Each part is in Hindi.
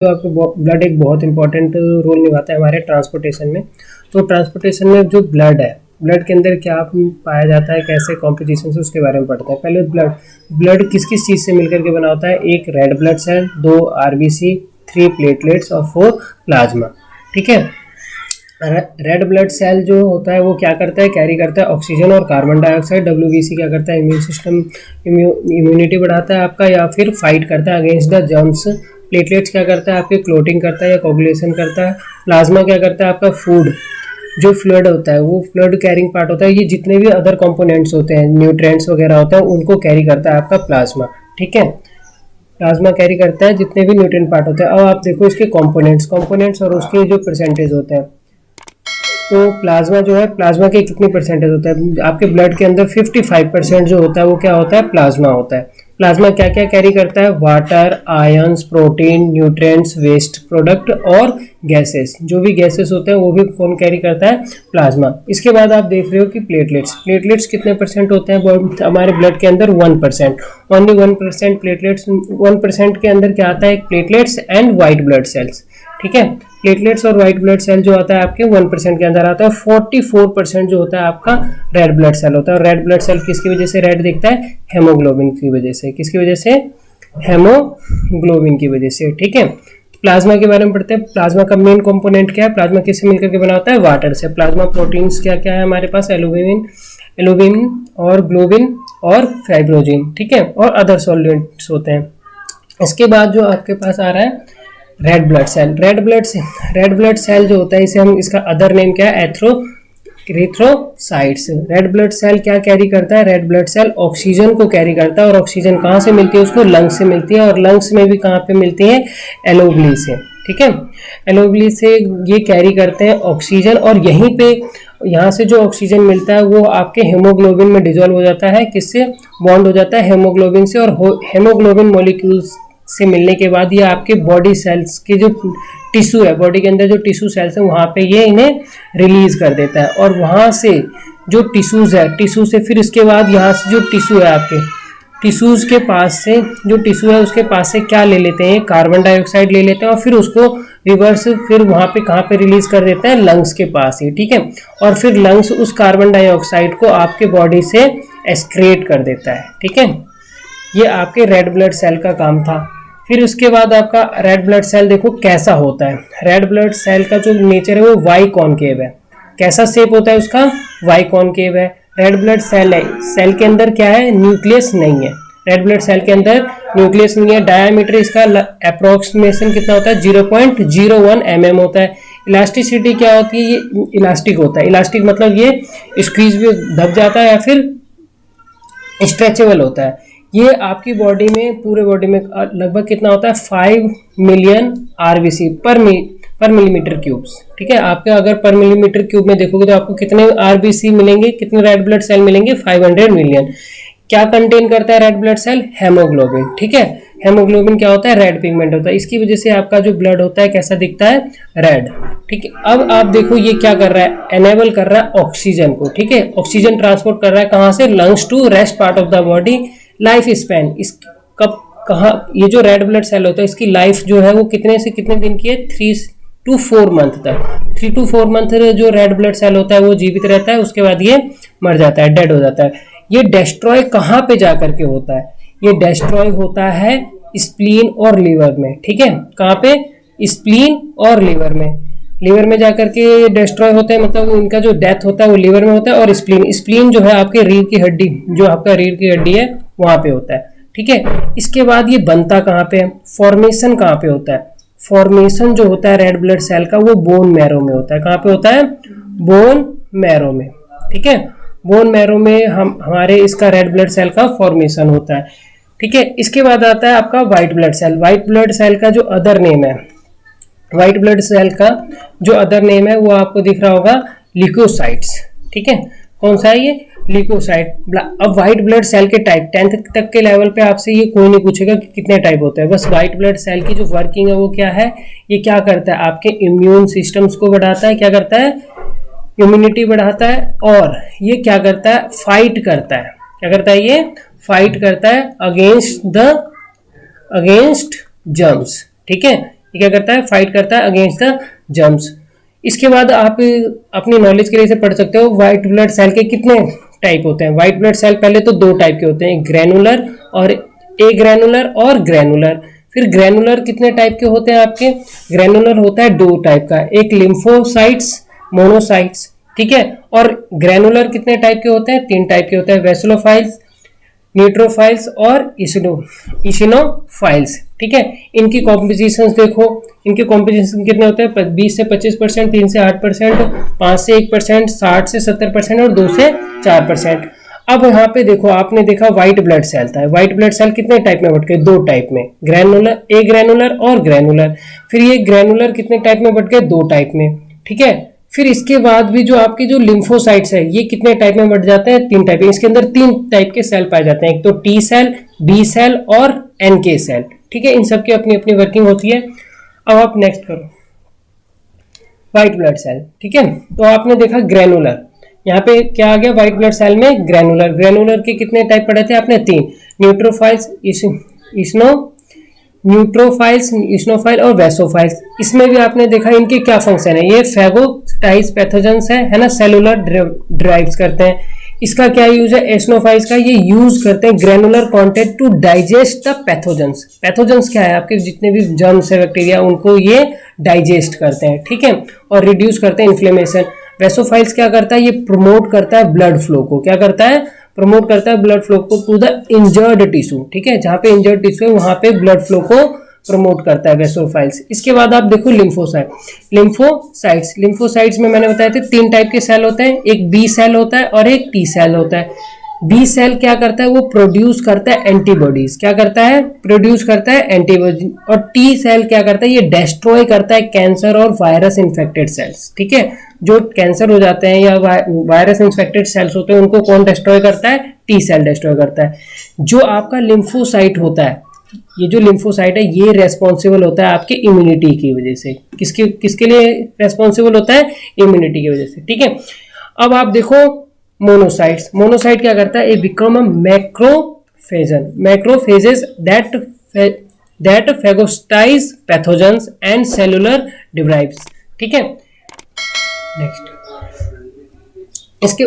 तो आपको ब्लड एक बहुत इंपॉर्टेंट रोल निभाता है हमारे ट्रांसपोर्टेशन में। तो ट्रांसपोर्टेशन में जो ब्लड है, ब्लड के अंदर क्या पाया जाता है, कैसे कॉम्पोजिशन से, उसके बारे में पढ़ते हैं। पहले ब्लड किस किस चीज़ से मिलकर के बना होता है? एक red blood cell, 2 RBC, 3 platelets और 4 प्लाज्मा। ठीक है। रेड ब्लड सेल जो होता है वो क्या करता है? कैरी करता है ऑक्सीजन और कार्बन डाइऑक्साइड। डब्ल्यूबीसी क्या करता है? इम्यून सिस्टम, इम्यूनिटी बढ़ाता है आपका, या फिर फाइट करता है अगेंस्ट द जर्म्स। प्लेटलेट्स क्या करता है? आपके क्लोटिंग करता है या कोगुलेशन करता है। प्लाज्मा क्या करता है? आपका फूड, जो फ्लूइड होता है वो फ्लूइड कैरिंग पार्ट होता है। ये जितने भी अदर कंपोनेंट्स होते हैं, न्यूट्रिएंट्स वगैरह होता है, उनको कैरी करता है आपका प्लाज्मा। ठीक है, प्लाज्मा कैरी करता है जितने भी न्यूट्रिएंट पार्ट होते हैं। अब आप देखो इसके कंपोनेंट्स और उसके जो परसेंटेज होते हैं। तो प्लाज्मा जो है, प्लाज्मा के कितनी परसेंटेज होता है? आपके ब्लड के अंदर 55% जो होता है वो क्या होता है? प्लाज्मा होता है। प्लाज्मा क्या क्या कैरी करता है? Water, ions, protein, nutrients, waste product और गैसेस। जो भी गैसेस होते हैं वो भी कौन कैरी करता है? प्लाज्मा। इसके बाद आप देख रहे हो कि प्लेटलेट्स कितने परसेंट होते हैं हमारे ब्लड के अंदर? 1%। Only 1% platelets. 1% के अंदर क्या आता है? Platelets and white blood cells. ठीक है, प्लेटलेट्स और व्हाइट ब्लड सेल जो आता है आपके 1% के अंदर आता है। 44% जो होता है आपका रेड ब्लड सेल होता है। और रेड ब्लड सेल किसकी वजह से रेड दिखता है? हेमोग्लोबिन की वजह से। किसकी वजह से? हेमोग्लोबिन की वजह से। ठीक है, प्लाज्मा के बारे में पढ़ते हैं। प्लाज्मा का मेन कंपोनेंट क्या है? प्लाज्मा किससे मिलकर के बना होता है? वाटर से। प्लाज्मा प्रोटीन्स क्या क्या है हमारे पास? एल्बुमिन और ग्लोबिन और फाइब्रोजिन। ठीक है, और अदर सॉल्वेंट्स होते हैं। इसके बाद जो आपके पास आ रहा है red blood cell. Red blood cell जो होता है, इसे हम, इसका अदर नेम क्या है? एरिथ्रोसाइट्स। रेड ब्लड सेल क्या कैरी करता है? रेड ब्लड सेल ऑक्सीजन को कैरी करता है। और ऑक्सीजन कहाँ से मिलती है उसको? लंग्स से मिलती है। और लंग्स में भी कहाँ पे मिलती है? एलोबली से। ठीक है, एलोबली से ये कैरी करते हैं ऑक्सीजन। और यहीं पे, यहाँ से जो ऑक्सीजन मिलता है वो आपके हेमोग्लोबिन में डिजोल्व हो जाता है। किससे बॉन्ड हो जाता है? हेमोग्लोबिन से। और हेमोग्लोबिन मॉलिक्यूल्स से मिलने के बाद ये आपके बॉडी सेल्स के जो टिश्यू है, बॉडी के अंदर जो टिश्यू सेल्स है, वहाँ पे ये इन्हें रिलीज कर देता है। और वहाँ से जो टिश्यूज है, टिश्यू से फिर इसके बाद यहाँ से जो टिश्यू है आपके, टिश्यूज के पास से जो टिश्यू है उसके पास से क्या ले लेते हैं? कार्बन डाइऑक्साइड ले लेते हैं। और फिर उसको रिवर्स फिर वहाँ पे कहाँ पे रिलीज कर देते हैं? लंग्स के पास ही। ठीक है, और फिर लंग्स उस कार्बन डाइऑक्साइड को आपके बॉडी से एक्सक्रीट कर देता है। ठीक है, ये आपके रेड ब्लड सेल का काम था। फिर उसके बाद आपका रेड ब्लड सेल देखो कैसा होता है। रेड ब्लड सेल का जो नेचर है वो वाई कॉनकेव है। कैसा शेप होता है उसका? वाई कॉनकेव है। रेड ब्लड सेल है, सेल के अंदर क्या है? न्यूक्लियस नहीं है। रेड ब्लड सेल के अंदर न्यूक्लियस नहीं है। डायामीटर इसका अप्रोक्सीमेशन कितना होता है? 0.01 mm होता है। इलास्टिसिटी क्या होती है? ये इलास्टिक होता है। इलास्टिक मतलब ये स्क्वीज भी दब जाता है या फिर स्ट्रेचेबल होता है। ये आपकी बॉडी में, पूरे बॉडी में लगभग कितना होता है? 5 मिलियन आरबीसी पर मिलीमीटर क्यूब्स। ठीक है, आपके अगर पर मिलीमीटर क्यूब में देखोगे तो आपको कितने आरबीसी मिलेंगे, कितने रेड ब्लड सेल मिलेंगे? 500 मिलियन। क्या कंटेन करता है रेड ब्लड सेल? हेमोग्लोबिन। ठीक है, हेमोग्लोबिन क्या होता है? रेड पिगमेंट होता है। इसकी वजह से आपका जो ब्लड होता है कैसा दिखता है? रेड। ठीक है, अब आप देखो ये क्या कर रहा है? एनेबल कर रहा है ऑक्सीजन को। ठीक है, ऑक्सीजन ट्रांसपोर्ट कर रहा है कहाँ से? Lungs to rest part of the body. Life span इस कब कहाँ, ये जो रेड ब्लड सेल होता है इसकी लाइफ जो है वो कितने से कितने दिन की है? 3 to 4 मंथ तक। 3 to 4 मंथ जो रेड ब्लड सेल होता है वो जीवित रहता है। उसके बाद ये मर जाता है, डेड हो जाता है। ये डिस्ट्रॉय कहाँ पे जाकर के होता है? ये डिस्ट्रॉय होता है स्प्लीन और लीवर में। ठीक है, कहाँ पे? स्प्लीन और लीवर में। लीवर में जाकर के डिस्ट्रॉय होते हैं, मतलब इनका जो डेथ होता है वो लीवर में होता है। और स्प्लीन जो है आपके रीढ़ की हड्डी, जो आपका रीढ़ की हड्डी है वहां पे होता है। ठीक है, इसके बाद ये बनता कहाँ पे है? फॉर्मेशन कहाँ पे होता है? फॉर्मेशन जो होता है रेड ब्लड सेल का वो बोन मैरो में होता है। कहाँ पे होता है? बोन मैरो में। ठीक है, बोन मैरो में हमारे इसका रेड ब्लड सेल का फॉर्मेशन होता है। ठीक है, इसके बाद आता है आपका white blood cell. White blood cell का जो अदर नेम है, व्हाइट ब्लड सेल का जो अदर नेम है वो आपको दिख रहा होगा, ल्यूकोसाइट्स। ठीक है, कौन सा है ये? ल्यूकोसाइट। अब व्हाइट ब्लड सेल के टाइप 10th तक के लेवल पे आपसे ये कोई नहीं पूछेगा कि कितने टाइप होते हैं। बस व्हाइट ब्लड सेल की जो वर्किंग है वो क्या है? ये क्या करता है? आपके इम्यून सिस्टम्स को बढ़ाता है। क्या करता है? इम्यूनिटी बढ़ाता है। और ये क्या करता है? फाइट करता है। क्या करता है? ये फाइट करता है अगेंस्ट जर्म्स। ठीक है, ये क्या करता है, फाइट करता है अगेंस्ट द जर्म्स। इसके बाद आप अपनी नॉलेज के लिए से पढ़ सकते हो व्हाइट ब्लड सेल के कितने टाइप होते हैं। व्हाइट ब्लड सेल पहले तो दो टाइप के होते हैं, ग्रैनुलर और ए ग्रैनुलर और ग्रैनुलर। फिर ग्रैनुलर कितने टाइप के होते हैं आपके, ग्रैनुलर होता है दो टाइप का, एक लिम्फोसाइट्स, मोनोसाइट्स, ठीक है। और ग्रैनुलर कितने टाइप के होते हैं, तीन टाइप के होते हैं, वेसुलोफाइल्स, न्यूट्रोफाइल्स और इसिनोफाइल्स, ठीक है। इनकी कॉम्पोजिशंस देखो, इनके कॉम्पोजिशन कितने होते हैं, 20 से 25%, 3 से 8%, 5 से 1%, 60 से 70% और 2 से 4%। अब यहाँ पे देखो, आपने देखा व्हाइट ब्लड सेल था, व्हाइट ब्लड सेल कितने टाइप में बट गए, दो टाइप में, ग्रैनुलर, ए ग्रैनुलर और ग्रैनुलर। फिर ये ग्रैनुलर कितने टाइप में बट गए, दो टाइप में, ठीक है। फिर इसके बाद भी जो आपके जो लिम्फोसाइट्स है ये कितने टाइप में बढ़ जाते हैं, तीन टाइप। इसके अंदर तीन टाइप के सेल पाए जाते हैं, एक तो टी सेल, बी सेल और एनके सेल, ठीक है। इन सब की अपनी अपनी वर्किंग होती है। अब आप नेक्स्ट करो व्हाइट ब्लड सेल, ठीक है। तो आपने देखा ग्रैनुलर, यहाँ पे क्या आ गया, व्हाइट ब्लड सेल में ग्रैनुलर। ग्रैनुलर के कितने टाइप पढ़े थे आपने, तीन, न्यूट्रोफाइल्स, न्यूट्रोफाइल्स, इस्नोफाइल और वैसोफाइल्स। इसमें भी आपने देखा इनके क्या फंक्शन है, ये फेगोसाइट्स पैथोजेंस है ना, सेलुलर ड्राइव्स करते हैं। इसका क्या यूज है, एस्नोफाइल्स का, ये यूज करते हैं granular content to digest the pathogens. Pathogens क्या है, आपके जितने भी जर्म्स है, बैक्टीरिया, उनको ये डाइजेस्ट करते हैं, ठीक है, और रिड्यूस करते हैं इन्फ्लेमेशन। वैसोफाइल्स क्या करता है, ये प्रमोट करता है ब्लड फ्लो को, क्या करता है, प्रमोट करता है ब्लड फ्लो को टू द इंजर्ड टिश्यू, ठीक है, जहां पे इंजर्ड टिश्यू है वहां पे ब्लड फ्लो को प्रमोट करता है वैसोफाइल्स। इसके बाद आप देखो लिम्फोसाइट, लिम्फोसाइट्स में मैंने बताया था तीन टाइप के सेल होते हैं, एक बी सेल होता है और एक टी सेल होता है। बी सेल क्या करता है, वो प्रोड्यूस करता है एंटीबॉडीज, क्या करता है, प्रोड्यूस करता है एंटीबॉडी। और टी सेल क्या करता है, ये डिस्ट्रॉय करता है कैंसर और वायरस इन्फेक्टेड सेल्स, ठीक है। जो कैंसर हो जाते हैं या वायरस इन्फेक्टेड सेल्स होते हैं उनको कौन डिस्ट्रॉय करता है, टी सेल डिस्ट्रॉय करता है। जो आपका लिम्फोसाइट होता है, ये जो लिम्फोसाइट है ये रेस्पॉन्सिबल होता है आपके इम्यूनिटी की वजह से। किसके लिए रेस्पॉन्सिबल होता है, इम्यूनिटी की वजह से, ठीक है। अब आप देखो मोनोसाइट्स, मोनोसाइट क्या करता है, a become a macrophages that phagocytize pathogens and cellular derives, ठीक है। नेक्स्ट, इसके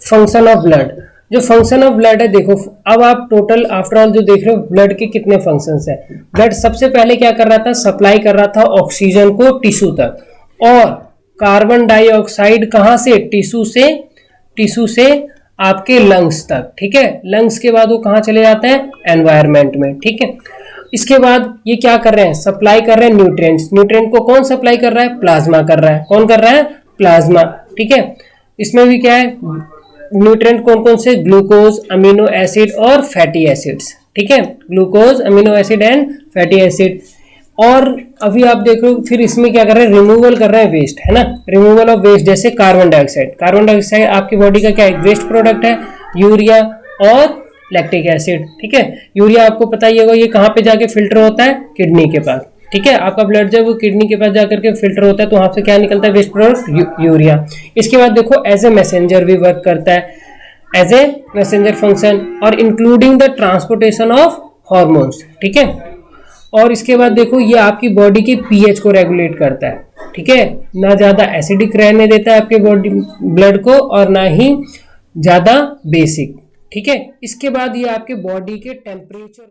फंक्शन ऑफ ब्लड, जो फंक्शन ऑफ ब्लड है देखो, अब आप टोटल आफ्टर ऑल जो देख रहे हो ब्लड के कितने फंक्शंस है। ब्लड सबसे पहले क्या कर रहा था, सप्लाई कर रहा था ऑक्सीजन को टिश्यू तक, और कार्बन डाइऑक्साइड कहां से, टिश्यू से आपके लंग्स तक, ठीक है। लंग्स के बाद वो कहां चले जाते हैं, एनवायरमेंट में, ठीक है। इसके बाद ये क्या कर रहे हैं, सप्लाई कर रहे हैं न्यूट्रिएंट्स। न्यूट्रिएंट को कौन सप्लाई कर रहा है, प्लाज्मा कर रहा है, कौन कर रहा है, प्लाज्मा, ठीक है। इसमें भी क्या है, न्यूट्रिएंट कौन कौन से, ग्लूकोज, अमीनो एसिड और फैटी एसिड्स, ठीक है, glucose, amino acid and fatty acid. और अभी आप देख रहे हो फिर इसमें क्या कर रहे हैं, रिमूवल कर रहे हैं वेस्ट, है ना, रिमूवल ऑफ वेस्ट, जैसे कार्बन डाइऑक्साइड। कार्बन डाइऑक्साइड आपकी बॉडी का क्या है, वेस्ट प्रोडक्ट है, यूरिया और लैक्टिक एसिड, ठीक है। यूरिया आपको पता ही होगा ये कहाँ पे जाके फिल्टर होता है, किडनी के पास, ठीक है। आपका ब्लड जब वो किडनी के पास जाकर के फिल्टर होता है तो वहां से क्या निकलता है, वेस्ट प्रोडक्ट, यूरिया। इसके बाद देखो एज ए मैसेंजर भी वर्क करता है, एज ए मैसेंजर फंक्शन, और including the transportation of hormones, ठीक है। और इसके बाद देखो ये आपकी बॉडी के पीएच को रेगुलेट करता है, ठीक है, ना ज्यादा एसिडिक रहने देता है आपके बॉडी ब्लड को और ना ही ज्यादा बेसिक, ठीक है। इसके बाद ये आपके बॉडी के टेम्परेचर